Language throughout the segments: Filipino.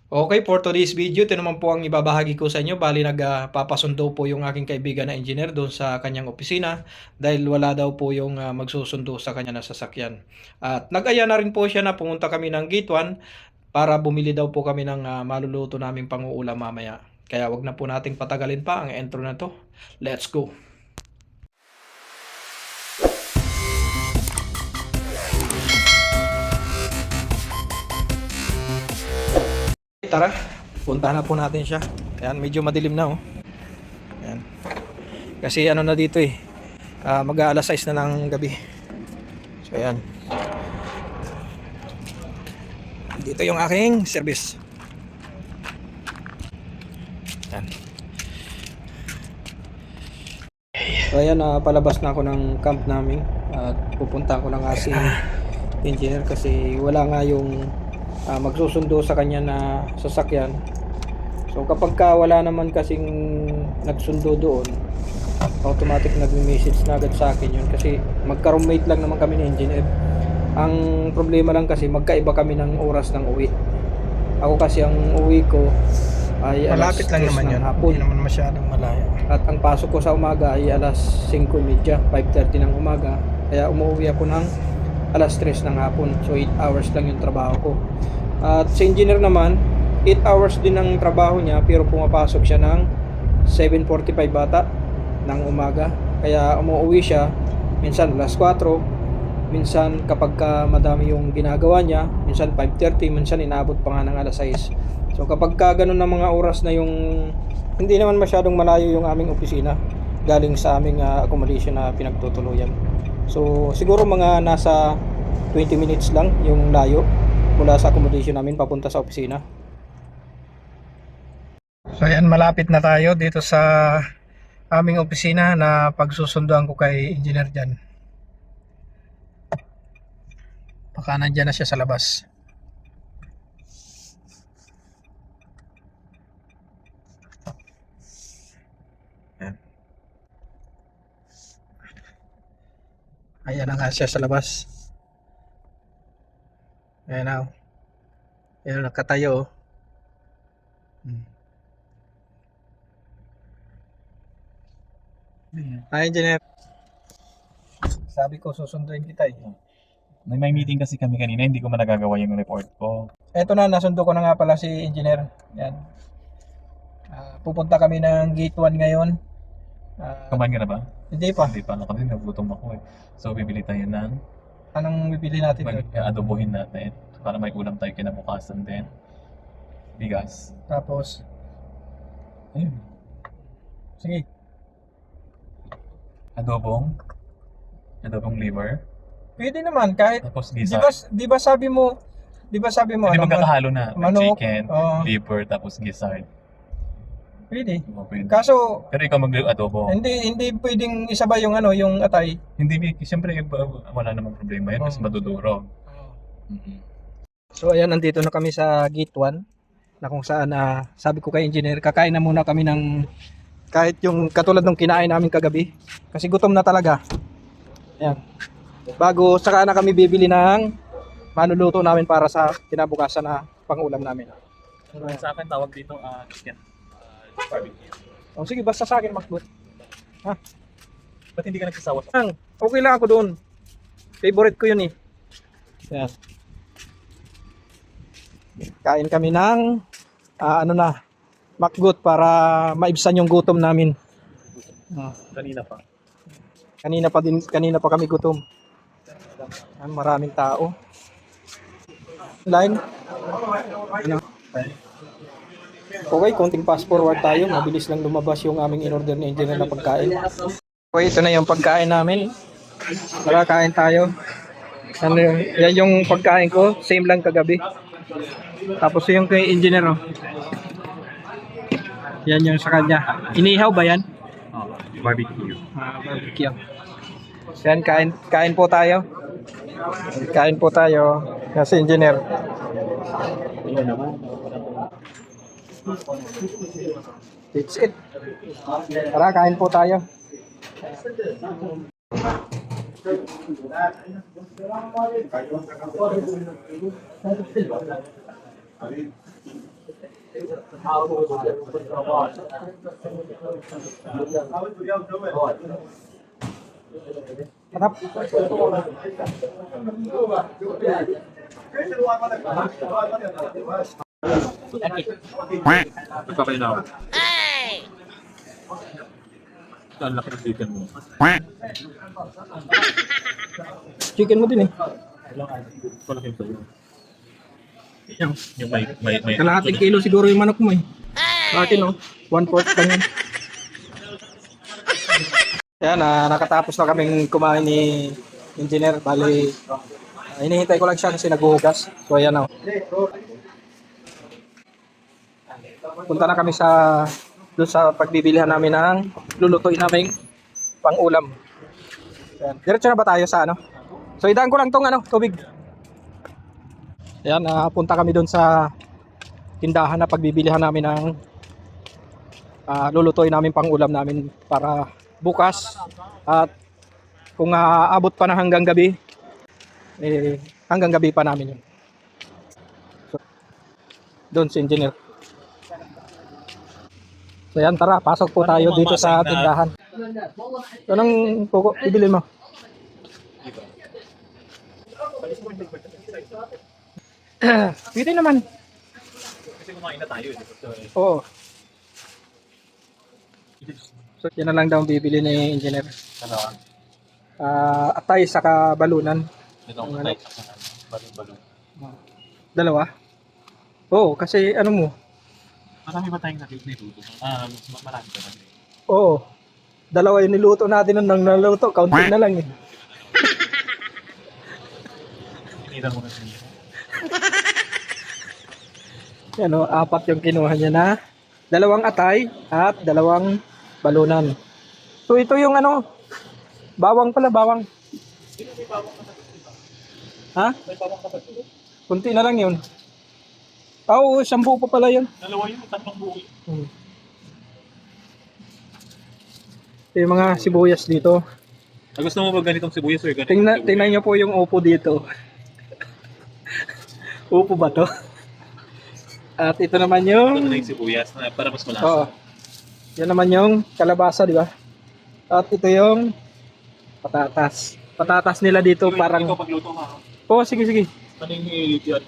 Okay, for today's video, ito naman po ang ibabahagi ko sa inyo. Bali, nagpapasundo po yung aking kaibigan na engineer doon sa kanyang opisina dahil wala daw po yung magsusundo sa kanya na sasakyan. At nag-aya na rin po siya na pumunta kami ng Gate 1 para bumili daw po kami ng maluluto naming pang-uulam mamaya. Kaya wag na po nating patagalin pa ang intro na to. Let's go! Tara, puntahan na po natin siya. Ayan, medyo madilim na oh. Ayan. Kasi ano na dito eh, mag-aalas 6 na ng gabi. So ayan. Dito yung aking service. Ayan. So ayan, palabas na ako ng camp namin. At pupunta ako ng si engineer kasi wala nga yung magsusundo sa kanya na sasakyan. So kapag wala naman kasing nagsundo doon, automatic nag-message na agad sa akin yun kasi magka-roommate lang naman kami ni engineer. Ang problema lang kasi magkaiba kami ng oras ng uwi. Ako kasi ang uwi ko ay Malapit lang naman yun, hapon. hindi naman masyadong malayo. At ang pasok ko sa umaga ay alas 5:30, 5:30 ng umaga. Kaya umuwi ako ng alas 3 ng hapon. So 8 hours lang yung trabaho ko. At sa engineer naman, 8 hours din ang trabaho niya pero pumapasok siya ng 7:45 bata ng umaga. Kaya umuwi siya minsan alas 4, minsan kapag madami yung ginagawa niya, minsan 5:30, minsan inaabot pa nga ng alas 6. So kapag ganun na mga oras na yung hindi naman masyadong malayo yung aming opisina galing sa aming accommodation na pinagtutuluyan. So siguro mga nasa 20 minutes lang yung layo mula sa accommodation namin papunta sa opisina. So ayan, malapit na tayo dito sa aming opisina na pagsusunduan ko kay engineer dyan. Baka nandyan na siya sa labas. Ayan na nga siya sa labas. Ayan na. Ayan, nakatayo. Hi, engineer. Sabi ko susunduin kita eh. May meeting kasi kami kanina, hindi ko man nagagawa yung report ko. Eto na, nasundo ko na nga pala si engineer. Yan. Pupunta kami ng Gate 1 ngayon. Kumain ka na ba? Hindi pa. Hindi pa. Ako din, nagutom ako eh. So, bibili tayo ng Anong bibili natin doon? adobohin natin para may ulam tayo kinabukasan din. Bigas. Tapos, Ayun. sige. Adobong liver. Pwede naman kahit Tapos di gisa. ba sabi mo Hindi magkakahalo na. May manok, chicken, oo. liver, tapos gisard. Pwede. Pwede. Kaso Pero ikaw mag-adobo. hindi pwedeng isabay yung yung atay. Hindi, siyempre wala namang problema yun kasi Oo. madudurog. So ayan, nandito na kami sa Gate 1 na kung saan sabi ko kay engineer, kakain na muna kami ng kahit yung katulad ng kinain namin kagabi kasi gutom na talaga. Ayan. Bago saka na kami bibili ng manuluto namin para sa kinabukasan na pang-ulam namin. Sa akin tawag dito chicken barbecue. O sige, basta sa akin makbut. Ba't hindi ka nagsasawa sa Okay lang ako doon. Favorite ko yun eh. Ayan. Kain kami ng makgut para maibsan yung gutom namin. kanina pa? Kanina pa kami gutom. Maraming tao. Line. Ano? Okay, konting fast forward tayo. Mabilis lang lumabas yung aming in-order ni engineer na pagkain. Okay, ito na yung pagkain namin. Tara, kain tayo. Yan yung pagkain ko. Same lang kagabi. Tapos yung kay engineer oh. Yan yung sa kanya. Inihaw ba yan? Barbecue. Barbecue. Yan, kain po tayo. Kain po tayo. Kasi engineer. That's it. Tara, kain po tayo. Harap. Nagpapainaw. Ang laki ng chicken mo. Chicken mo din eh. Palaki ito yun. Yung may Kalahating kilo siguro yung manok mo eh. Sa akin oh, 1/4 lang yun. Yan, nakatapos na kaming kumain ni Engineer. Bali, hinihintay ko lang siya kasi naghuhugas. So ayan oh. Punta na kami doon sa pagbibilihan namin ng lulutuin naming pang-ulam. Yan. Diretso na ba tayo sa ano? So idaan ko lang tong tubig. Ayan, punta kami doon sa tindahan na pagbibilihan namin ng lulutuin namin pang-ulam namin para bukas. At kung aabot pa na hanggang gabi, hanggang gabi pa namin yun. So, doon si Engineer. So yan, tara, pasok po tayo dito sa tindahan. Anong puko bibili mo? Pwede naman. Kasi kumain na tayo eh. Oo. So yan na lang daw ang bibili ni Engineer. Ano? Atay saka balunan. Ito ang atay sa balon-balon. Dalawa? Oo, kasi ano mo? Marami ba tayong niluluto? Marami ba natin? Oo. Dalawa yung niluto natin nang naluto. Kaunti na lang eh. Tinira mo na siya. Yan o, 4 yung kinuha niya na. 2 atay at 2 balunan. So ito yung bawang pala, bawang. Ha? Kunti na lang yun. Oo, 10 pa pala yun. Dalawa yun, 3 buo. Ito yung mga sibuyas dito. Gusto mo ba ganitong sibuyas o ganitong Tingnan nyo po yung upo dito. Upo ba to? At ito naman yung... Ito na yung sibuyas na para mas malasa. Oo. Yan naman yung kalabasa, di ba? At ito yung patatas. Patatas nila dito So, parang... ikaw pagluto ha? Oo, sige. Ano yung yan?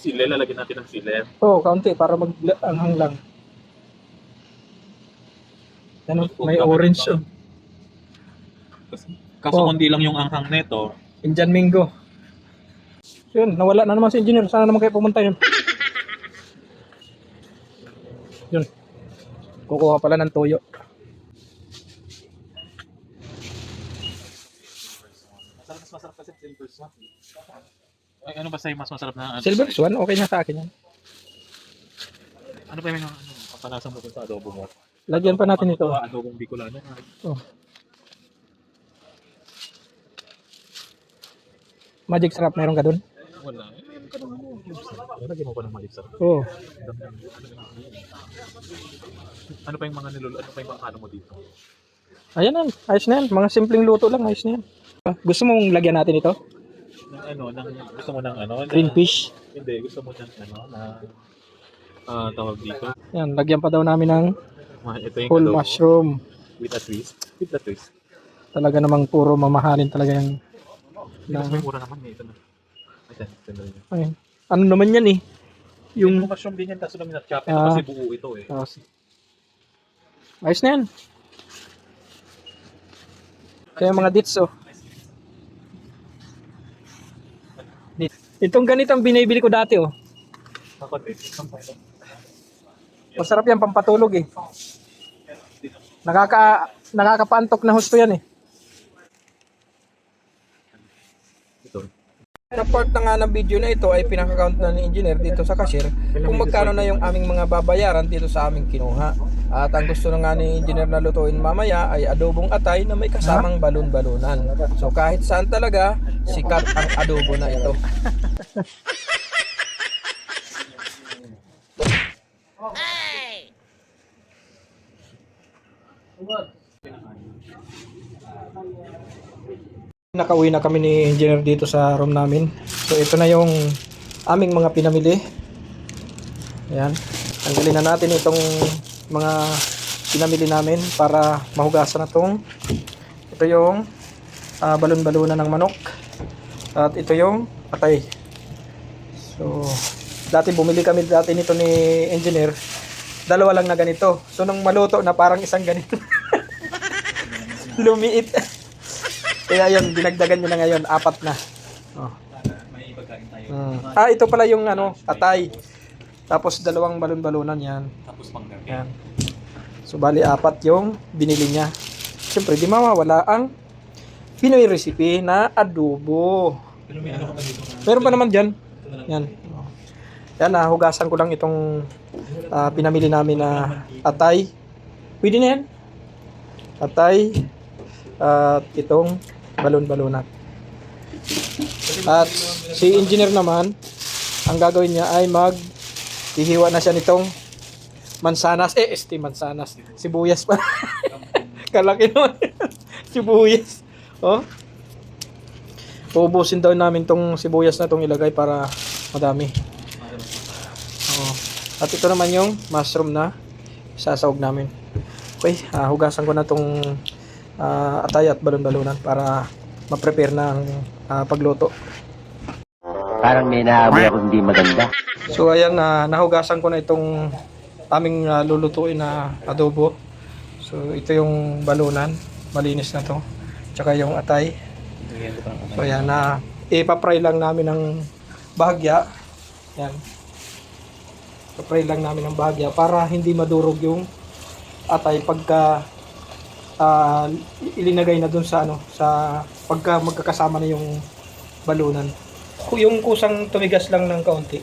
Sile, lalagyan natin ng sile. Oo, kaunti para mag-anghang lang. Ano, may orange oh. Kaso kundi lang yung anghang neto. Indian Mingo. Yun, nawala na naman si Engineer. Sana naman kayo pumunta yun. Yun. Kukuha pala ng toyo. Mas masarap kasi silver swan. Ay, ano ba sa'yo mas masarap na? Silver Swan, okay na sa akin yan. Ano ba yung papanasa mo sa adobo mo? Lagyan pa natin ito. Adobong Bicolano. Oh. Magic Sarap, meron ka dun? Wala. Meron ka naman mo. Lagyan mo pa ng maliit sarap. Oo. Ano pa yung mga ano pa yung mga ano mo dito? Ayan yan, ayos na yan. Mga simpleng luto lang, ayos na yan. Gusto mong lagyan natin ito? Gusto mo ng ano? Green fish. Hindi, gusto mo ng ano na tawag dito. Yan, lagyan pa daw namin ng Ito yung whole adobo mushroom. with a twist. With a twist. Talaga namang puro mamahalin talaga yung... Mas may mura naman eh. Ito na. Ito na yun. Ay, ano naman yan eh? Yung Yung... mushroom din yan, kaso lang minat-chop. Ito kasi buo ito eh. Ayos na yan. Kaya mga dits oh. Itong ganitong binibili ko dati oh. Masarap yan pampatulog eh. Nakakapantok na husto yan eh. Ito. Na part na nga ng video na ito ay pinaka-count na ni Engineer dito sa cashier kung magkano na yung aming mga babayaran dito sa aming kinuha. At ang gusto na nga ni Engineer na lutuin mamaya ay adobong atay na may kasamang balon-balunan. So kahit saan talaga, sikat ang adobo na ito. Nakauwi na kami ni Engineer dito sa room namin. So ito na yung aming mga pinamili. Ayan. Tanggalin na natin itong mga pinamili namin para mahugasan na itong. Ito yung balon-balunan ng manok. At ito yung atay. So, dati bumili kami nito ni engineer. Dalawa lang na ganito. So, nung maluto na parang isang ganito. Lumiit. Kaya yun, dinagdagan nyo na ngayon. 4 na. Oh. May pagkain tayo. Ito pala yung atay. Tapos 2 balon-balunan yan. Tapos panggabi. Yan. So, bali 4 yung binili niya. Siyempre, di mawawala ang Pinoy recipe na adobo. Pero may ano ka pa dito? Meron pa naman dyan. Ito na lang. Yan. Yan, hugasan ko lang itong pinamili namin na atay. Pwede na yan. Atay. At itong balon-balunan. At si engineer naman, ang gagawin niya ay hihiwa na siya nitong mansanas. Mansanas. Sibuyas pa. Kalaki naman. Sibuyas. Oh. Uubusin daw namin tong sibuyas na tong ilagay para madami. Oh. At ito naman yung mushroom na sasawag namin. Okay, hugasan ko na tong atay at balon-balunan para ma-prepare na ang pagluto. Parang may naamoy ako hindi maganda. So ayan, nahugasan ko na itong aming lulutuin na adobo. So ito yung balunan, malinis na to. Tsaka yung atay. So ayan, ipapry lang namin ng bahagya. Yan. Ipapry lang namin ng bahagya para hindi madurog yung atay pagka ilinagay na dun sa pagka magkakasama na yung balunan. Yung kusang tumigas lang ng kaunti,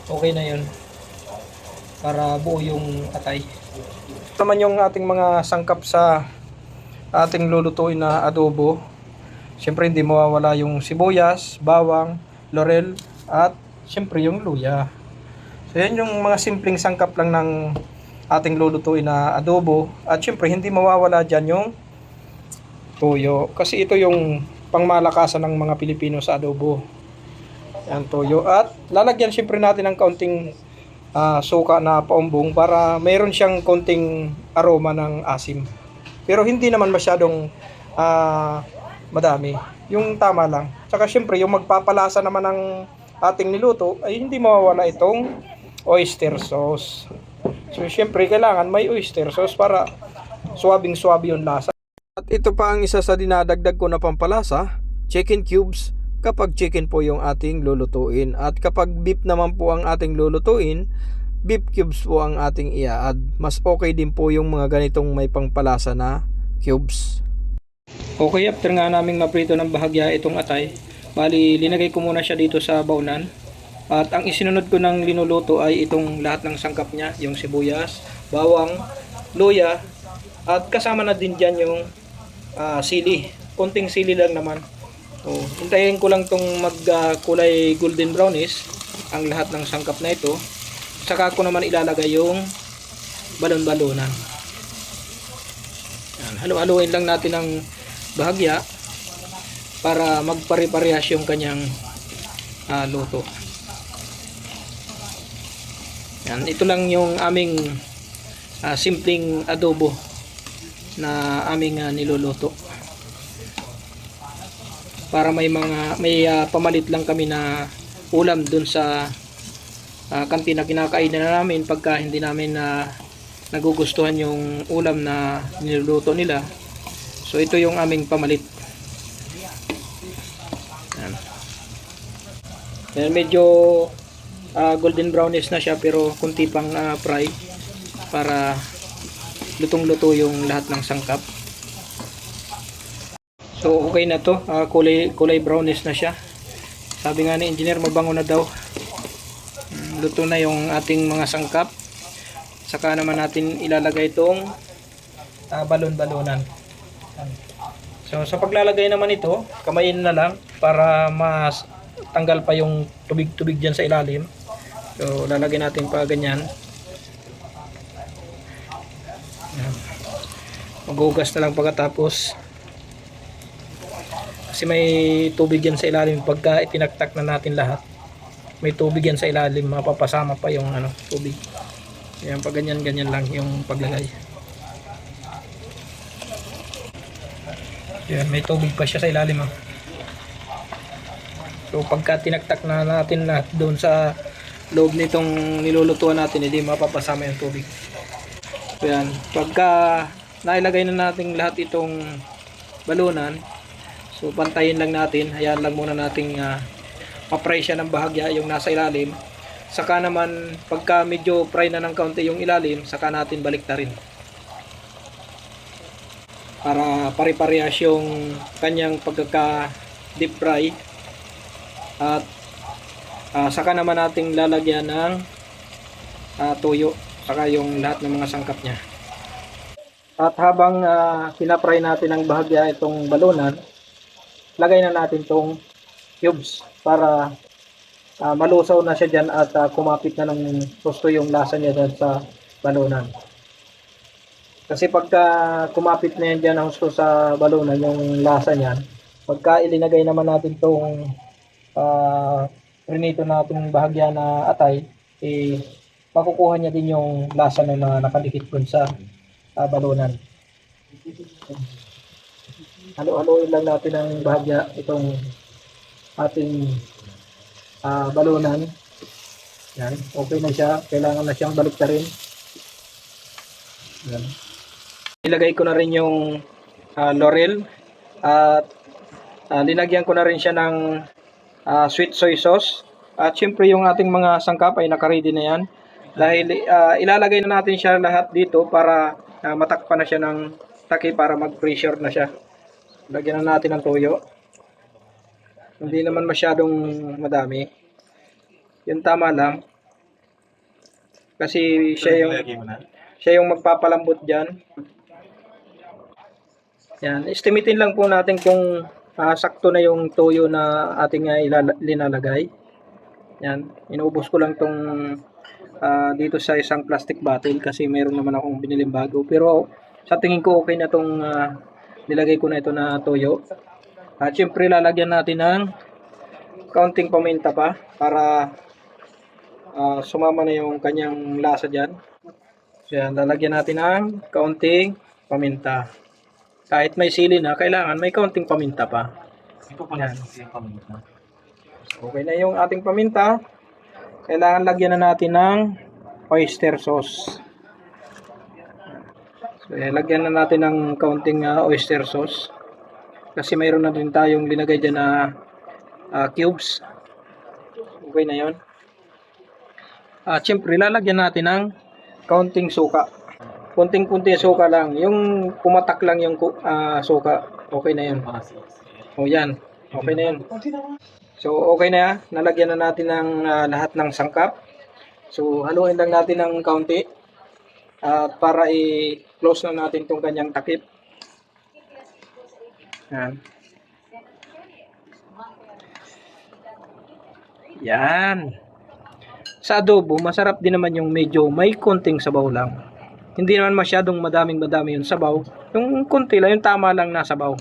okay na yun para buo yung atay. Ito naman yung ating mga sangkap sa ating lulutuin na adobo. Siyempre hindi mawawala yung sibuyas, bawang, laurel at siyempre yung luya. So yan yung mga simpleng sangkap lang ng ating lulutuin na adobo. At siyempre hindi mawawala dyan yung toyo, kasi ito yung pangmalakasan ng mga Pilipino sa adobo. Yan, toyo. At lalagyan siyempre natin ng kaunting suka na paumbong para mayroon siyang kaunting aroma ng asim. Pero hindi naman masyadong madami. Yung tama lang. Tsaka siyempre yung magpapalasa naman ng ating niluto ay hindi mawawala itong oyster sauce. So siyempre kailangan may oyster sauce para swabing-swabe yung lasa. At ito pa ang isa sa dinadagdag ko na pampalasa, chicken cubes kapag chicken po yung ating lulutuin. At kapag beef naman po ang ating lulutuin, beef cubes po ang ating i-add. Mas okay din po yung mga ganitong may pangpalasa na cubes. Okay, after nga naming maprito ng bahagya itong atay, bali linagay ko muna siya dito sa baunan. At ang isinunod ko ng linuluto ay itong lahat ng sangkap niya, yung sibuyas, bawang, luya, at kasama na din dyan yung sili. Konting sili lang naman. So, hintayin ko lang tong magkulay golden brownish ang lahat ng sangkap na ito. Saka ko naman ilalagay yung balon-balunan. Halo-haloin lang natin ng bahagya para magpare-parehas yung kanyang luto. Yan, ito lang yung aming simpleng adobo na aming niluluto. Para may pamalit lang kami na ulam dun sa kantina kinakainan na namin pagka hindi namin nagugustuhan yung ulam na niluluto nila. So ito yung aming pamalit. Yan. Yan, medyo golden brownish na siya pero kunti pang fry para lutong-luto yung lahat ng sangkap. So okay na to, kulay brownish na siya. Sabi nga ni engineer mabango na daw. Luto na yung ating mga sangkap. Saka naman natin ilalagay itong balon-balunan. So sa paglalagay naman ito, kamayin na lang para mas tanggal pa yung tubig-tubig dyan sa ilalim. So lalagay natin pa ganyan. Maghugas na lang pagkatapos. Kasi may tubig yan sa ilalim pagka itinaktak na natin lahat. may tubig yan sa ilalim, mapapasama pa yung tubig. Ayan, pag ganyan lang yung paglagay. Ayan, may tubig pa siya sa ilalim. So pagka tinaktak na natin na doon sa loob nitong nilulutuan natin, hindi mapapasama yung tubig. So yan, pagka nailagay na natin lahat itong balunan, so pantayin lang natin, hayaan lang muna nating ma-fry siya ng bahagya yung nasa ilalim. Saka naman pagka medyo fry na ng kaunti yung ilalim, saka natin baliktarin para pare-parehas yung kanyang pagkaka deep fry. At saka naman nating lalagyan ng toyo, saka yung lahat ng mga sangkap niya. At habang pinapry natin ng bahagya itong balunan, lagay na natin itong cubes para malusaw na siya dyan at kumapit na ng gusto yung lasa niya dyan sa balunan. Kasi pagka kumapit na yan dyan ang gusto sa balunan, yung lasa niyan, pagka ilinagay naman natin itong prinito natin bahagya na atay, makukuha niya din yung lasa na nakadikit dun sa balunan. Halo-haloin lang natin ang bahagya itong ating balunan. Yan, okay na siya. Kailangan na siyang baliktarin. Yan. Ilagay ko na rin yung laurel at linagyan ko na rin siya ng sweet soy sauce. At syempre yung ating mga sangkap ay naka-ready na yan. Dahil ilalagay na natin siya lahat dito para matakpan na siya ng taki para mag-pressure na siya. Lagyan na natin ng toyo. Hindi naman masyadong madami. Yung tama lang. Kasi siya yung magpapalambot dyan. Yan. Estimatein lang po natin kung sakto na yung toyo na ating linalagay. Yan. Inuubos ko lang tong dito sa isang plastic bottle kasi meron naman akong biniling bago. Pero sa tingin ko okay na tong nilagay ko na ito na toyo. At syempre lalagyan natin ng kaunting paminta pa para sumama na yung kanyang lasa dyan. So yan, lalagyan natin ng kaunting paminta. Kahit may sili na, kailangan may kaunting paminta pa. Yan. Okay na yung ating paminta. Kailangan lagyan na natin ng oyster sauce. So lagyan na natin ng kaunting oyster sauce. Kasi mayroon na din tayong linagay dyan na cubes. Okay na yun. At syempre lalagyan natin ng kaunting suka. Kunting-kunti suka lang. Yung pumatak lang yung suka. Okay na yun. O yan. Okay na yun. So okay na yan. Nalagyan na natin ng lahat ng sangkap. So haluin lang natin ng kaunti. Para i-close na natin itong kanyang takip. Yan. Yan. Sa adobo, masarap din naman yung medyo may konting sabaw lang. Hindi naman masyadong madami yung sabaw. Yung konti lang, yung tama lang na sabaw.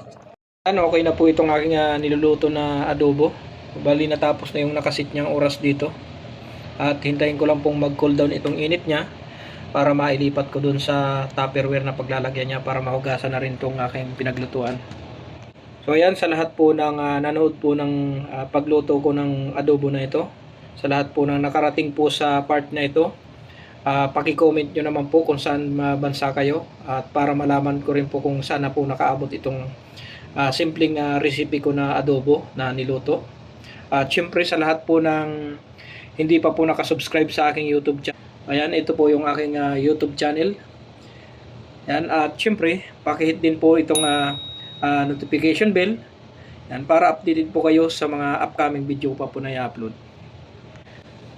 Okay na po itong aking niluluto na adobo. Bali natapos na yung nakasit niyang oras dito. At hintayin ko lang pong mag-cool down itong init niya para mailipat ko dun sa tupperware na paglalagyan niya para mahugasan na rin itong aking pinaglutuan. So ayan, sa lahat po ng nanood po ng pagluto ko ng adobo na ito, sa lahat po ng nakarating po sa part na ito, paki-comment nyo naman po kung saan bansa kayo at para malaman ko rin po kung saan na po nakaabot itong simpleng recipe ko na adobo na niluto. At syempre sa lahat po ng hindi pa po nakasubscribe sa aking YouTube channel, ayan, ito po yung aking YouTube channel. Yan, at syempre paki-hit din po itong notification bell. Yan, para updated po kayo sa mga upcoming video pa po na i-upload.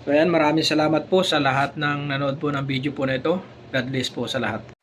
So ayan, maraming salamat po sa lahat ng nanood po ng video po na ito. God bless po sa lahat.